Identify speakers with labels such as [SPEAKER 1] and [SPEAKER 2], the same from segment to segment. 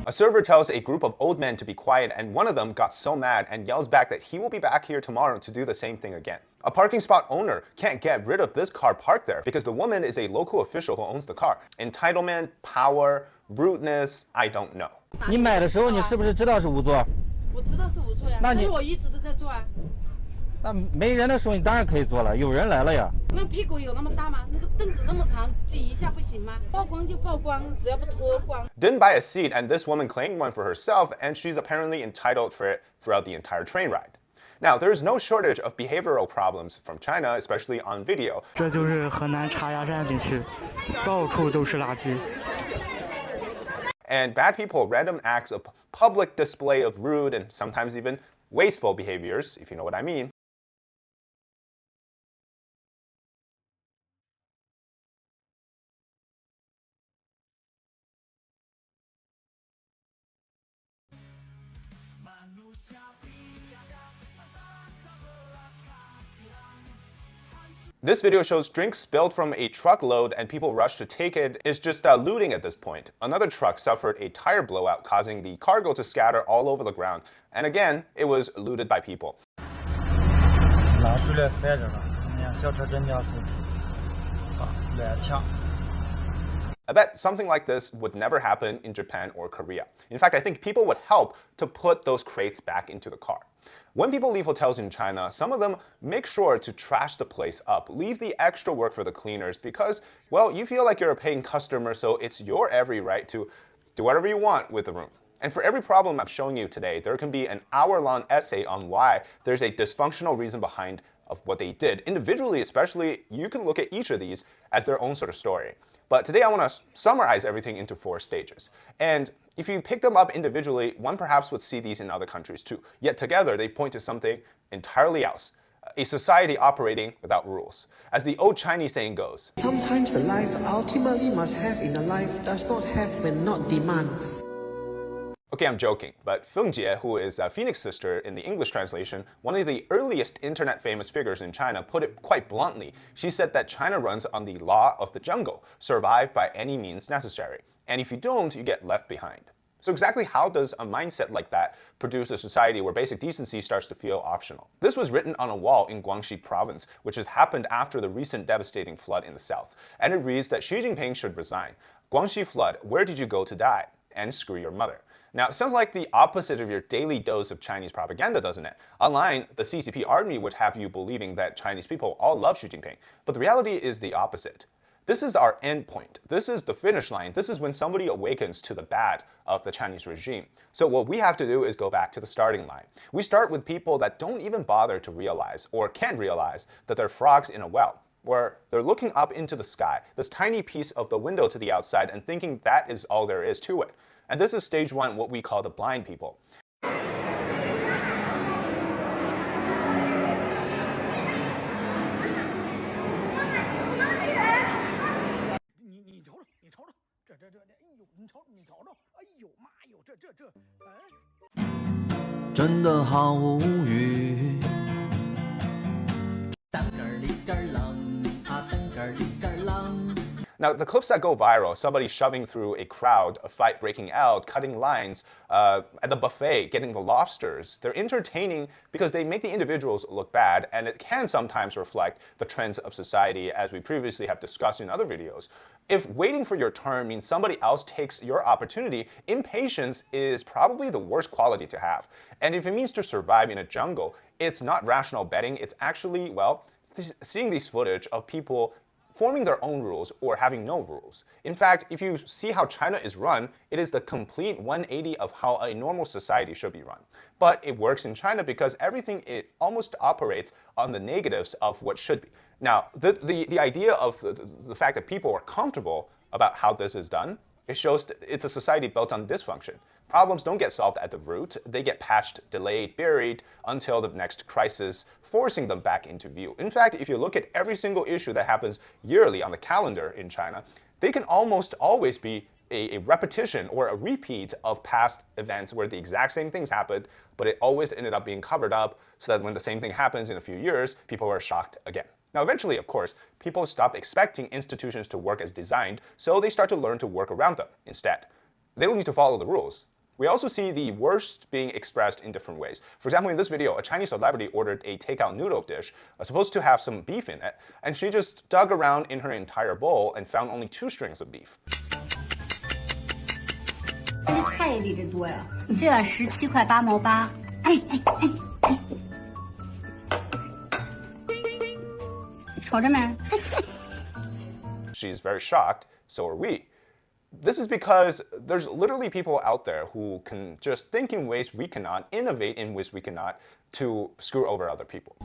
[SPEAKER 1] A server tells a group of old men to be quiet, and one of them got so mad and yells back that he will be back here tomorrow to do the same thing again. A parking spot owner can't get rid of this car parked there because the woman is a local official who owns the car. Entitlement, power, rudeness, I don't know.
[SPEAKER 2] 你买的时候你是不是知道是无座？
[SPEAKER 3] 我知道是无座呀，但是我一直都在坐啊。
[SPEAKER 2] 那没人的时候你当然可以坐了，有人来了呀。
[SPEAKER 3] 那屁股有那么大吗？那个凳子那么长，挤一下不行吗？曝光就曝光，只要不脱光。
[SPEAKER 1] Didn't buy a seat, and this woman claimed one for herself, and she's apparently entitled for it throughout the entire train ride. Now, there is no shortage of behavioral problems from China, especially on video.
[SPEAKER 4] 这就是河南茶芽站景区，到处都是垃圾。
[SPEAKER 1] And bad people, random acts of public display of rude and sometimes even wasteful behaviors, if you know what I mean. This video shows drinks spilled from a truckload and people rushed to take it. It's just looting at this point. Another truck suffered a tire blowout, causing the cargo to scatter all over the ground. And again, it was looted by people. I bet something like this would never happen in Japan or Korea. In fact, I think people would help to put those crates back into the car. When people leave hotels in China, some of them make sure to trash the place up, leave the extra work for the cleaners because, well, you feel like you're a paying customer, so it's your every right to do whatever you want with the room. And for every problem I'm showing you today, there can be an hour-long essay on why there's a dysfunctional reason behind of what they did. Individually, especially, you can look at each of these as their own sort of story. But today I want to summarize everything into 4 stages. And if you pick them up individually, one perhaps would see these in other countries too. Yet together, they point to something entirely else. A society operating without rules. As the old Chinese saying goes,
[SPEAKER 5] sometimes the life ultimately must have in a life does not have when not demands.
[SPEAKER 1] Okay, I'm joking, but Feng Jie, who is Phoenix's sister in the English translation, one of the earliest internet famous figures in China, put it quite bluntly. She said that China runs on the law of the jungle, survive by any means necessary. And if you don't, you get left behind. So exactly how does a mindset like that produce a society where basic decency starts to feel optional? This was written on a wall in Guangxi province, which has happened after the recent devastating flood in the south. And it reads that Xi Jinping should resign. Guangxi flood, where did you go to die? And screw your mother. Now, it sounds like the opposite of your daily dose of Chinese propaganda, doesn't it? Online, the CCP army would have you believing that Chinese people all love Xi Jinping. But the reality is the opposite. This is our end point. This is the finish line. This is when somebody awakens to the bad of the Chinese regime. So what we have to do is go back to the starting line. We start with people that don't even bother to realize or can't realize that they're frogs in a well, where they're looking up into the sky, this tiny piece of the window to the outside, and thinking that is all there is to it. And this is stage 1, what we call the blind people. Now, the clips that go viral, somebody shoving through a crowd, a fight breaking out, cutting lines, at the buffet, getting the lobsters, they're entertaining because they make the individuals look bad, and it can sometimes reflect the trends of society, as we previously have discussed in other videos. If waiting for your turn means somebody else takes your opportunity, impatience is probably the worst quality to have. And if it means to survive in a jungle, it's not rational betting, it's actually, well, seeing these footage of people forming their own rules or having no rules. In fact, if you see how China is run, it is the complete 180 of how a normal society should be run. But it works in China because everything, it almost operates on the negatives of what should be. Now, the idea of the fact that people are comfortable about how this is done, it shows that it's a society built on dysfunction. Problems don't get solved at the root. They get patched, delayed, buried until the next crisis, forcing them back into view. In fact, if you look at every single issue that happens yearly on the calendar in China, they can almost always be a repetition or a repeat of past events where the exact same things happened, but it always ended up being covered up so that when the same thing happens in a few years, people are shocked again. Now, eventually, of course, people stop expecting institutions to work as designed, so they start to learn to work around them instead. They don't need to follow the rules. We also see the worst being expressed in different ways. For example, in this video, a Chinese celebrity ordered a takeout noodle dish supposed to have some beef in it, and she just dug around in her entire bowl and found only 2 strings of beef.
[SPEAKER 6] 这菜也比这多呀！你这碗17.8毛8。哎，瞅着没
[SPEAKER 1] ？She's very shocked, so are we. This is because there's literally people out there who can just think in ways we cannot, innovate in ways we cannot, to screw over other people.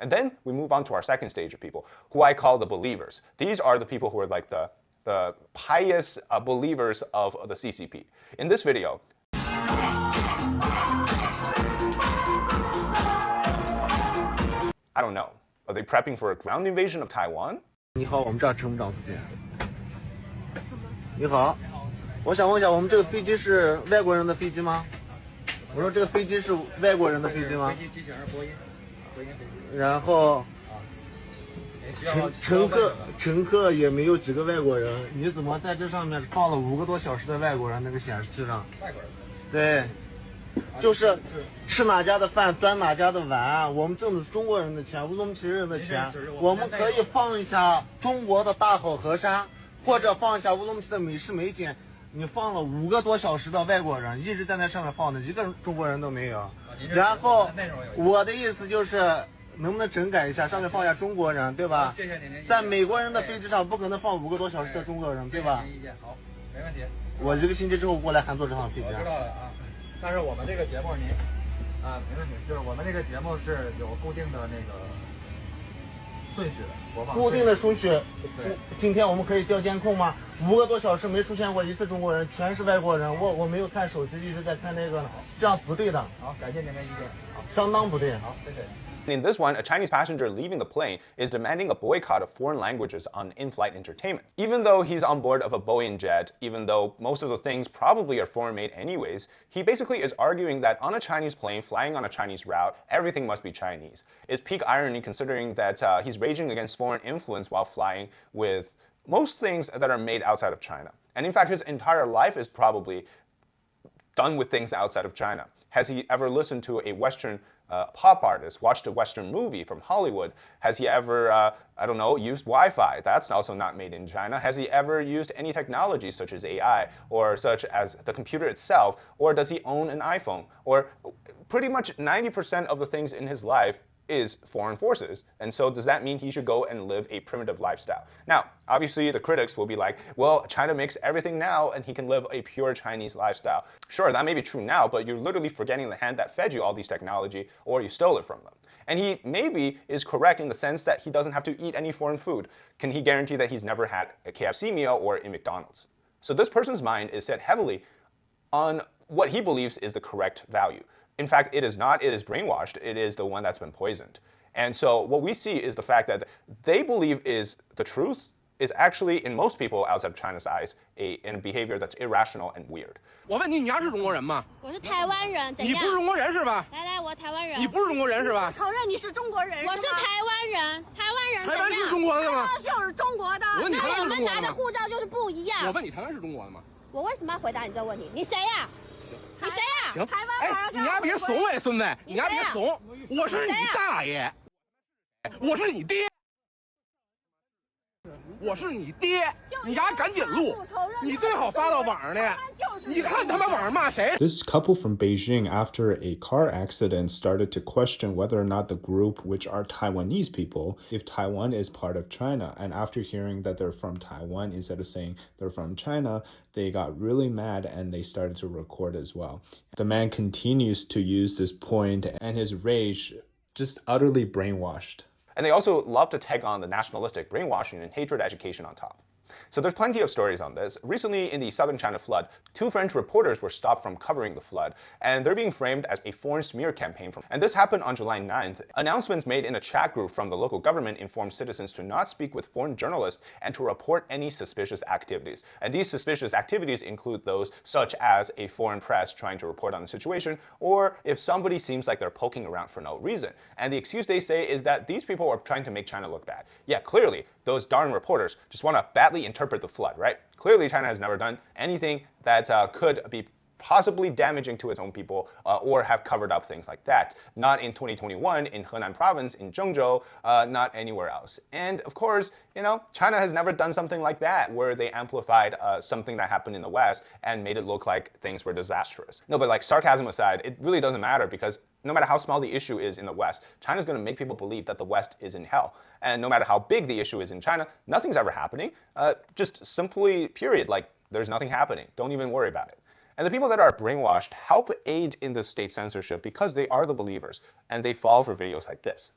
[SPEAKER 1] And then we move on to our second stage of people, who I call the believers. These are the people who are like the pious believers of the CCP. In this video, I don't know. Are they prepping for a ground invasion of Taiwan?
[SPEAKER 7] 你好，我们这儿乘务长司机。你好，我想问一下，我们这个飞机是外国人的飞机吗？我说这个飞机是外国人的飞机吗？飞机机型是波音飞机。然后乘客也没有几个外国人，你怎么在这上面放了5个多小时的外国人那个显示器上？外国人。对。就是吃哪家的饭端哪家的碗，我们挣的是中国人的钱，乌鲁木齐人的钱，我们可以放一下中国的大好河山，或者放一下乌鲁木齐的美食美景。你放了5个多小时的外国人，一直在那上面放的，一个中国人都没有。然后我的意思就是，能不能整改一下，上面放一下中国人，对吧？谢谢您的意见。在美国人的飞机上不可能放5个多小时的中国人，对吧？谢谢您的意见，好，没问题。我1个星期之后过来还坐这趟飞机。我知道了啊。但是我们这个节目您没问题，就是我们这个节目是有固定的那个顺序的播放。固定的顺序。对。今天我们可以调监控吗？5个多小时没出现过1次中国人，全是外国人。我没有看手机，一直在看那个呢，这样不对的。好，感谢您的意见。好，相当不对。好，谢谢。
[SPEAKER 1] In this one, a Chinese passenger leaving the plane is demanding a boycott of foreign languages on in-flight entertainment. Even though he's on board of a Boeing jet, even though most of the things probably are foreign-made anyways, he basically is arguing that on a Chinese plane flying on a Chinese route, everything must be Chinese. It's peak irony considering that he's raging against foreign influence while flying with most things that are made outside of China. And in fact, his entire life is probably done with things outside of China. Has he ever listened to a Western pop artist, watched a Western movie from Hollywood? Has he ever, I don't know, used Wi-Fi? That's also not made in China. Has he ever used any technology such as AI or such as the computer itself? Or does he own an iPhone? Or pretty much 90% of the things in his life is foreign forces. And so does that mean he should go and live a primitive lifestyle? Now, obviously the critics will be like, well, China makes everything now and he can live a pure Chinese lifestyle. Sure, that may be true now, but you're literally forgetting the hand that fed you all these technology, or you stole it from them. And he maybe is correct in the sense that he doesn't have to eat any foreign food. Can he guarantee that he's never had a KFC meal or a McDonald's? So this person's mind is set heavily on what he believes is the correct value. In fact, it is not. It is brainwashed. It is the one that's been poisoned. And so what we see is the fact that they believe is the truth is actually, in most people outside of China's eyes, a behavior that's irrational and weird.
[SPEAKER 8] 我问你，你丫是中国人吗？
[SPEAKER 9] 我是台湾人，怎样？
[SPEAKER 8] 你不是中国人是吧？
[SPEAKER 9] 来来，我台湾人。
[SPEAKER 8] 你不是中国人是吧？
[SPEAKER 6] 我承认你是中国人。
[SPEAKER 9] 我是台湾人，台湾人。
[SPEAKER 8] 台湾是中国的吗？
[SPEAKER 6] 就是中国的。
[SPEAKER 8] 我问你，台湾是中国的吗？
[SPEAKER 9] 我们拿的护照就是不一样。
[SPEAKER 8] 我问你，台湾是中国的吗？
[SPEAKER 9] 我为什么要回答你这个问题？你谁呀？你谁呀？
[SPEAKER 8] 行，哎，你丫别怂哎，孙子，你丫别怂，我是你大爷，我是你爹。我是你爹，你丫赶紧录，你最好发到网上去。你看他妈网上骂谁？
[SPEAKER 10] This couple from Beijing, after a car accident, started to question whether or not the group, which are Taiwanese people, if Taiwan is part of China. And after hearing that they're from Taiwan instead of saying they're from China, they got really mad and they started to record as well. The man continues to use this point, and his rage just utterly brainwashed.
[SPEAKER 1] And they also love to tag on the nationalistic brainwashing and hatred education on top. So there's plenty of stories on this. Recently, in the southern China flood, 2 French reporters were stopped from covering the flood, and they're being framed as a foreign smear campaign. And this happened on July 9th. Announcements made in a chat group from the local government informed citizens to not speak with foreign journalists and to report any suspicious activities. And these suspicious activities include those such as a foreign press trying to report on the situation, or if somebody seems like they're poking around for no reason. And the excuse they say is that these people are trying to make China look bad. Yeah, clearly, those darn reporters just want to badly interpret the flood, right? Clearly, China has never done anything that could be possibly damaging to its own people or have covered up things like that. Not in 2021 in Henan province, in Zhengzhou, not anywhere else. And of course, China has never done something like that where they amplified something that happened in the West and made it look like things were disastrous. No, but like sarcasm aside, it really doesn't matter because no matter how small the issue is in the West, China's going to make people believe that the West is in hell. And no matter how big the issue is in China, nothing's ever happening. Just simply, period. Like, there's nothing happening. Don't even worry about it. And the people that are brainwashed help aid in the state censorship because they are the believers and they fall for videos like this.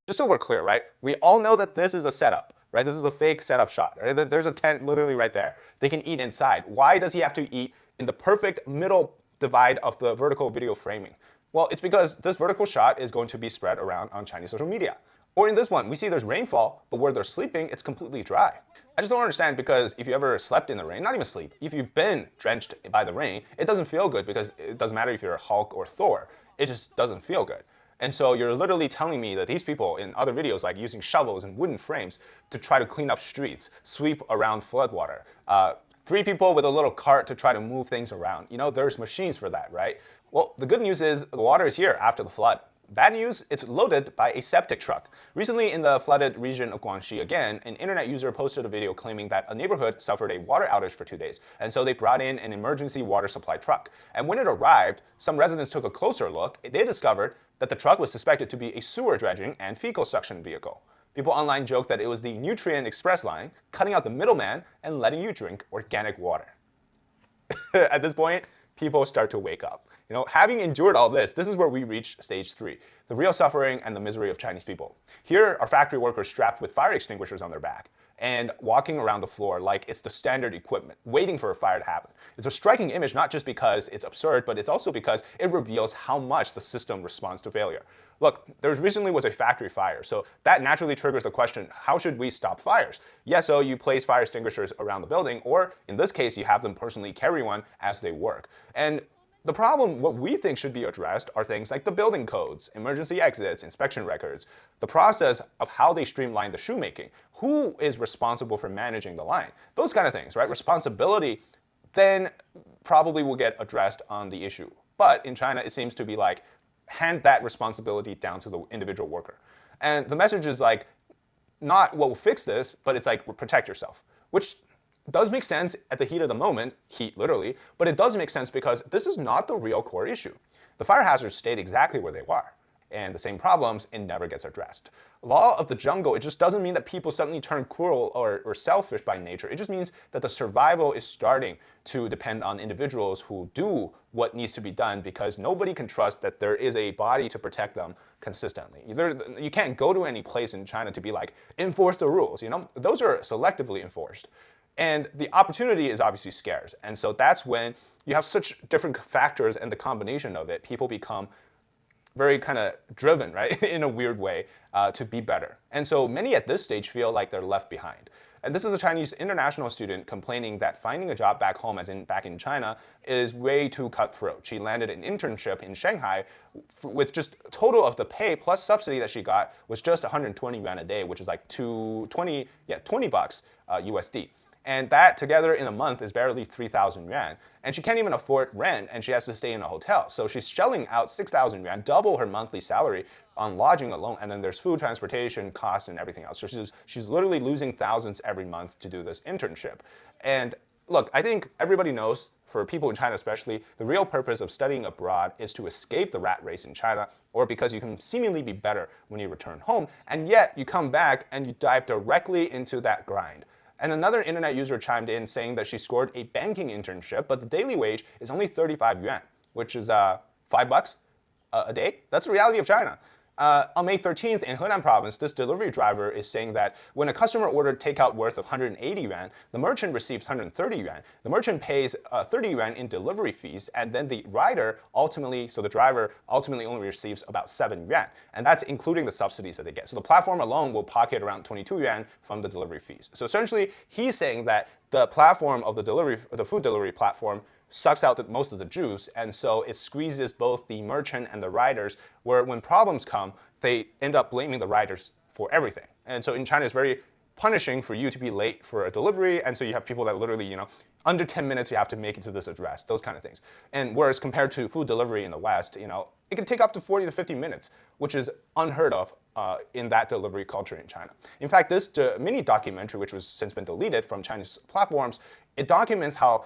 [SPEAKER 1] Just so we're clear, right? We all know that this is a setup, right? This is a fake setup shot, right? There's a tent literally right there. They can eat inside. Why does he have to eat in the perfect middle divide of the vertical video framing? Well, it's because this vertical shot is going to be spread around on Chinese social media. Or in this one, we see there's rainfall, but where they're sleeping, it's completely dry. I just don't understand because if you ever slept in the rain, not even sleep, if you've been drenched by the rain, it doesn't feel good because it doesn't matter if you're Hulk or Thor. It just doesn't feel good. And so you're literally telling me that these people in other videos, like using shovels and wooden frames to try to clean up streets, sweep around floodwater, 3 people with a little cart to try to move things around. There's machines for that, right? Well, the good news is the water is here after the flood. Bad news, it's loaded by a septic truck. Recently in the flooded region of Guangxi again, an internet user posted a video claiming that a neighborhood suffered a water outage for 2 days. And so they brought in an emergency water supply truck. And when it arrived, some residents took a closer look. They discovered that the truck was suspected to be a sewer dredging and fecal suction vehicle. People online joked that it was the nutrient express line, cutting out the middleman and letting you drink organic water. At this point, people start to wake up. Having endured all this is where we reach stage 3, the real suffering and the misery of Chinese people. Here are factory workers strapped with fire extinguishers on their back and walking around the floor like it's the standard equipment, waiting for a fire to happen. It's a striking image not just because it's absurd, but it's also because it reveals how much the system responds to failure. Look, there recently was a factory fire, so that naturally triggers the question, how should we stop fires? Yeah, so you place fire extinguishers around the building, or in this case, you have them personally carry one as they work. And the problem, what we think should be addressed, are things like the building codes, emergency exits, inspection records, the process of how they streamline the shoemaking, who is responsible for managing the line, those kind of things, right? Responsibility then probably will get addressed on the issue. But in China, it seems to be like, hand that responsibility down to the individual worker. And the message is like, not what will fix this, but it's like, protect yourself, which does make sense at the heat of the moment, heat literally, but it does make sense because this is not the real core issue. The fire hazards stayed exactly where they were, and the same problems, it never gets addressed. Law of the jungle, it just doesn't mean that people suddenly turn cruel or selfish by nature. It just means that the survival is starting to depend on individuals who do what needs to be done because nobody can trust that there is a body to protect them consistently. You can't go to any place in China to be like, enforce the rules, Those are selectively enforced. And the opportunity is obviously scarce. And so that's when you have such different factors and the combination of it, people become very kind of driven, right, in a weird way, to be better. And so many at this stage feel like they're left behind. And this is a Chinese international student complaining that finding a job back home, as in back in China, is way too cutthroat. She landed an internship in Shanghai with just total of the pay plus subsidy that she got was just 120 yuan a day, which is like 20 bucks USD. And that together in a month is barely 3,000 yuan. And she can't even afford rent, and she has to stay in a hotel. So she's shelling out 6,000 yuan, double her monthly salary on lodging alone. And then there's food, transportation, costs, and everything else. So she's literally losing thousands every month to do this internship. And look, I think everybody knows, for people in China especially, the real purpose of studying abroad is to escape the rat race in China, or because you can seemingly be better when you return home, and yet you come back and you dive directly into that grind. And another internet user chimed in saying that she scored a banking internship, but the daily wage is only 35 yuan, which is $5 a day. That's the reality of China. On May 13th in Henan province, this delivery driver is saying that when a customer ordered takeout worth of 180 yuan, the merchant receives 130 yuan. The merchant pays 30 yuan in delivery fees, and then the rider ultimately, so the driver ultimately only receives about 7 yuan. And that's including the subsidies that they get. So the platform alone will pocket around 22 yuan from the delivery fees. So essentially, he's saying that the platform of the food delivery platform sucks out most of the juice, and so it squeezes both the merchant and the riders, where when problems come, they end up blaming the riders for everything. And so in China, it's very punishing for you to be late for a delivery, and so you have people that literally, under 10 minutes you have to make it to this address, those kind of things. And whereas compared to food delivery in the West, it can take up to 40 to 50 minutes, which is unheard of in that delivery culture in China. In fact, this mini documentary, which was since been deleted from Chinese platforms, it documents how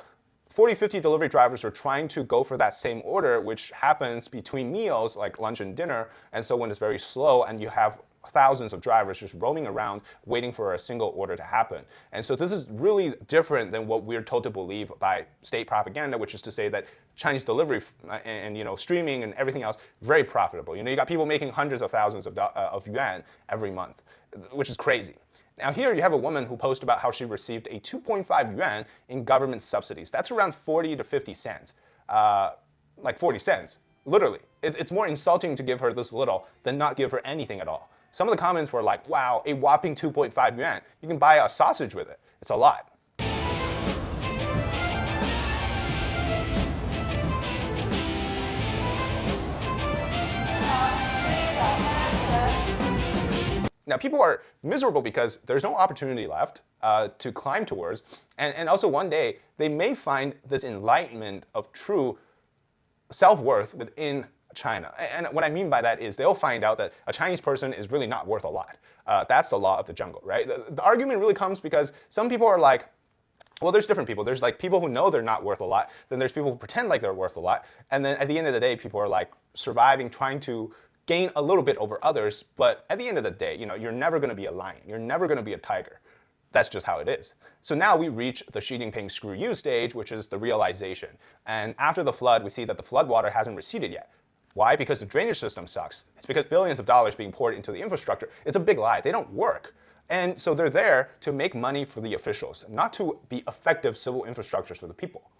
[SPEAKER 1] 40, 50 delivery drivers are trying to go for that same order, which happens between meals like lunch and dinner. And so when it's very slow and you have thousands of drivers just roaming around waiting for a single order to happen. And so this is really different than what we're told to believe by state propaganda, which is to say that Chinese delivery and streaming and everything else, very profitable. You got people making hundreds of thousands of yuan every month, which is crazy. Now here you have a woman who posted about how she received a 2.5 yuan in government subsidies. That's around 40 to 50 cents, like 40 cents, literally. It's more insulting to give her this little than not give her anything at all. Some of the comments were like, wow, a whopping 2.5 yuan. You can buy a sausage with it. It's a lot. Now, people are miserable because there's no opportunity left to climb towards. And also one day, they may find this enlightenment of true self-worth within China. And what I mean by that is they'll find out that a Chinese person is really not worth a lot. That's the law of the jungle, right? The argument really comes because some people are like, well, there's different people. There's like people who know they're not worth a lot. Then there's people who pretend like they're worth a lot. And then at the end of the day, people are like surviving, trying to gain a little bit over others, but at the end of the day, you're never going to be a lion. You're never going to be a tiger. That's just how it is. So now we reach the Xi Jinping screw you stage, which is the realization. And after the flood, we see that the floodwater hasn't receded yet. Why? Because the drainage system sucks. It's because billions of dollars being poured into the infrastructure. It's a big lie. They don't work. And so they're there to make money for the officials, not to be effective civil infrastructures for the people.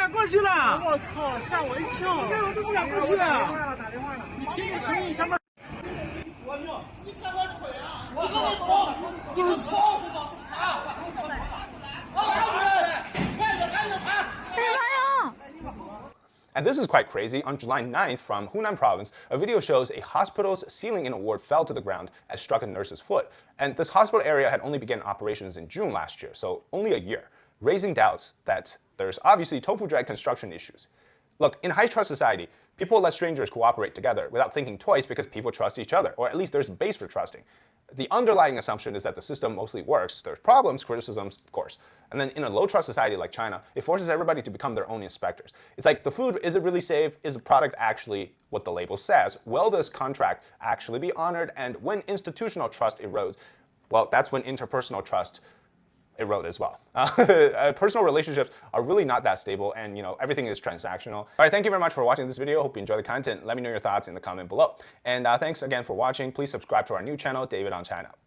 [SPEAKER 1] And this is quite crazy. On July 9th, from Hunan province, a video shows a hospital's ceiling in a ward fell to the ground and struck a nurse's foot. And this hospital area had only begun operations in June last year, so only a year, raising doubts that there's obviously tofu-drag construction issues. Look, in high-trust society, people let strangers cooperate together without thinking twice because people trust each other, or at least there's a base for trusting. The underlying assumption is that the system mostly works. There's problems, criticisms, of course. And then in a low-trust society like China, it forces everybody to become their own inspectors. It's like the food, is it really safe? Is the product actually what the label says? Will this contract actually be honored? And when institutional trust erodes, well, that's when interpersonal trust erode as well. Personal relationships are really not that stable, and everything is transactional. All right, thank you very much for watching this video. Hope you enjoy the content. Let me know your thoughts in the comment below. And thanks again for watching. Please subscribe to our new channel, David on China.